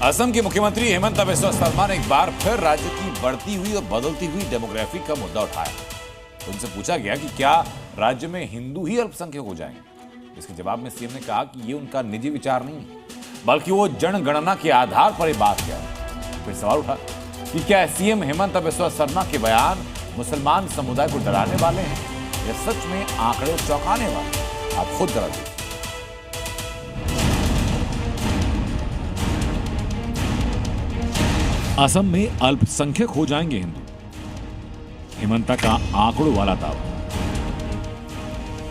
असम के मुख्यमंत्री हेमंत बिस्वा शर्मा ने एक बार फिर राज्य की बढ़ती हुई और बदलती हुई डेमोग्राफी का मुद्दा उठाया। उनसे पूछा गया कि क्या राज्य में हिंदू ही अल्पसंख्यक हो जाएंगे। इसके जवाब में सीएम ने कहा कि ये उनका निजी विचार नहीं है, बल्कि वो जनगणना के आधार पर ये बात कह रहे हैं। फिर सवाल उठा कि क्या सीएम हेमंत बिस्वा शर्मा के बयान मुसलमान समुदाय को डराने वाले हैं या सच में आंकड़े चौंकाने वाले। आप खुद जरा देखिए। असम में अल्पसंख्यक हो जाएंगे हिंदू, हेमंता का आंकड़ों वाला दावा।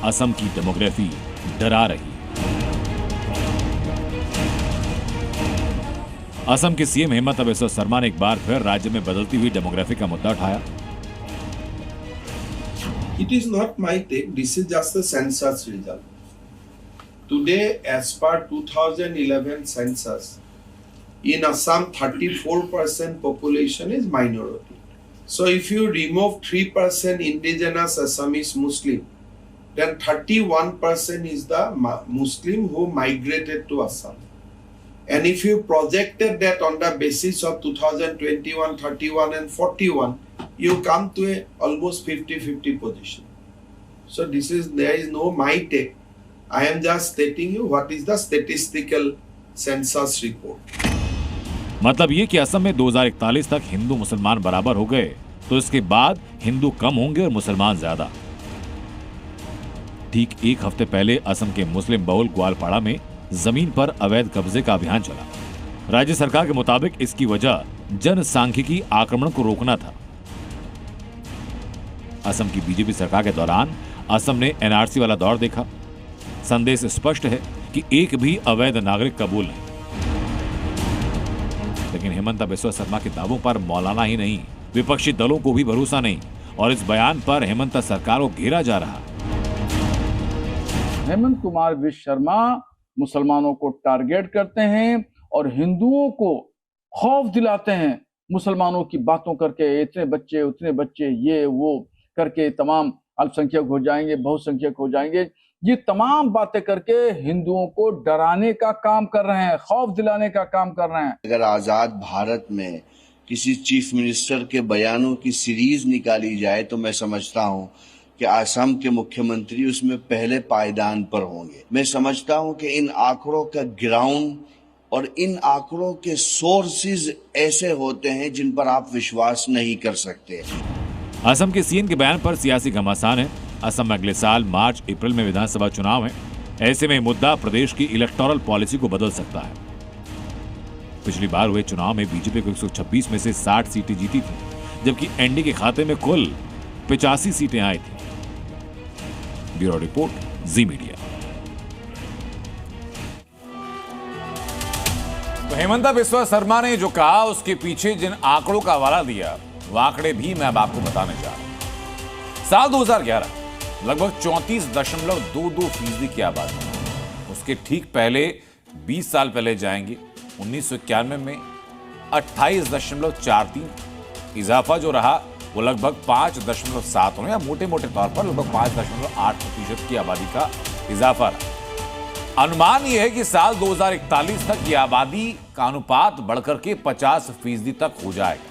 असम की डेमोग्राफी डरा रही। असम के सीएम हेमंत बिस्वा शर्मा ने एक बार फिर राज्य में बदलती हुई डेमोग्राफी का मुद्दा उठाया। It is not my take, this is just the census result. Today, as per 2011 census, in Assam 34% population is minority. So if you remove 3% indigenous Assamese Muslim, then 31% is the Muslim who migrated to Assam. And if you projected that on the basis of 2021, 31 and 41, you come to a almost 50-50 position. So there is no my take. I am just stating you what is the statistical census report. मतलब ये कि असम में 2041 तक हिंदू मुसलमान बराबर हो गए तो इसके बाद हिंदू कम होंगे और मुसलमान ज्यादा। ठीक एक हफ्ते पहले असम के मुस्लिम बहुल ग्वालपाड़ा में जमीन पर अवैध कब्जे का अभियान चला। राज्य सरकार के मुताबिक इसकी वजह जनसांख्यिकी आक्रमण को रोकना था। असम की बीजेपी सरकार के दौरान असम ने एनआरसी वाला दौर देखा। संदेश स्पष्ट है कि एक भी अवैध नागरिक कबूल नहीं। लेकिन हेमंत बिस्वा शर्मा के दावों पर मौलाना ही नहीं, विपक्षी दलों को भी भरोसा नहीं और इस बयान पर हेमंत सरकार को घेरा जा रहा। हेमंत कुमार बिस्वा शर्मा मुसलमानों को टारगेट करते हैं और हिंदुओं को खौफ दिलाते हैं। मुसलमानों की बातों करके इतने बच्चे उतने बच्चे ये वो करके तमाम अल्पसंख्यक हो जाएंगे, बहुसंख्यक हो जाएंगे, ये तमाम बातें करके हिंदुओं को डराने का काम कर रहे हैं, खौफ दिलाने का काम कर रहे हैं। अगर आजाद भारत में किसी चीफ मिनिस्टर के बयानों की सीरीज निकाली जाए तो मैं समझता हूं कि असम के मुख्यमंत्री उसमें पहले पायदान पर होंगे। मैं समझता हूं कि इन आंकड़ों का ग्राउंड और इन आंकड़ों के सोर्सेज ऐसे होते हैं जिन पर आप विश्वास नहीं कर सकते। असम के सीएम के बयान पर सियासी घमासान है। असम में अगले साल मार्च अप्रैल में विधानसभा चुनाव है। ऐसे में मुद्दा प्रदेश की इलेक्टोरल पॉलिसी को बदल सकता है। पिछली बार हुए चुनाव में बीजेपी को 126 में से 60 सीटें जीती थी, जबकि एनडीए के खाते में कुल 85 सीटें आई थी। ब्यूरो रिपोर्ट, जी मीडिया। तो हेमंत बिस्वा शर्मा ने जो कहा उसके पीछे जिन आंकड़ों का हवाला दिया वो आंकड़े भी मैं अब आपको बताने जा रहा हूं। साल 2011 लगभग 34.22% की आबादी। उसके ठीक पहले 20 साल पहले जाएंगे 1991 में 28.43। इजाफा जो रहा वो लगभग 5.7 या मोटे मोटे तौर पर लगभग 5.8% की आबादी का इजाफा रहा। अनुमान यह है कि साल 2041 तक ये आबादी का अनुपात बढ़कर के 50% तक हो जाएगा।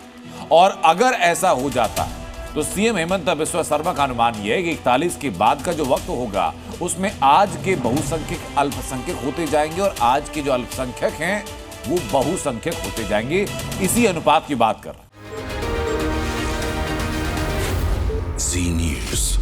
और अगर ऐसा हो जाता है तो सीएम हेमंत बिस्वा शर्मा का अनुमान यह है कि 41 के बाद का जो वक्त होगा उसमें आज के बहुसंख्यक अल्पसंख्यक होते जाएंगे और आज के जो अल्पसंख्यक हैं वो बहुसंख्यक होते जाएंगे। इसी अनुपात की बात कर रहे हैं। जी न्यूज़।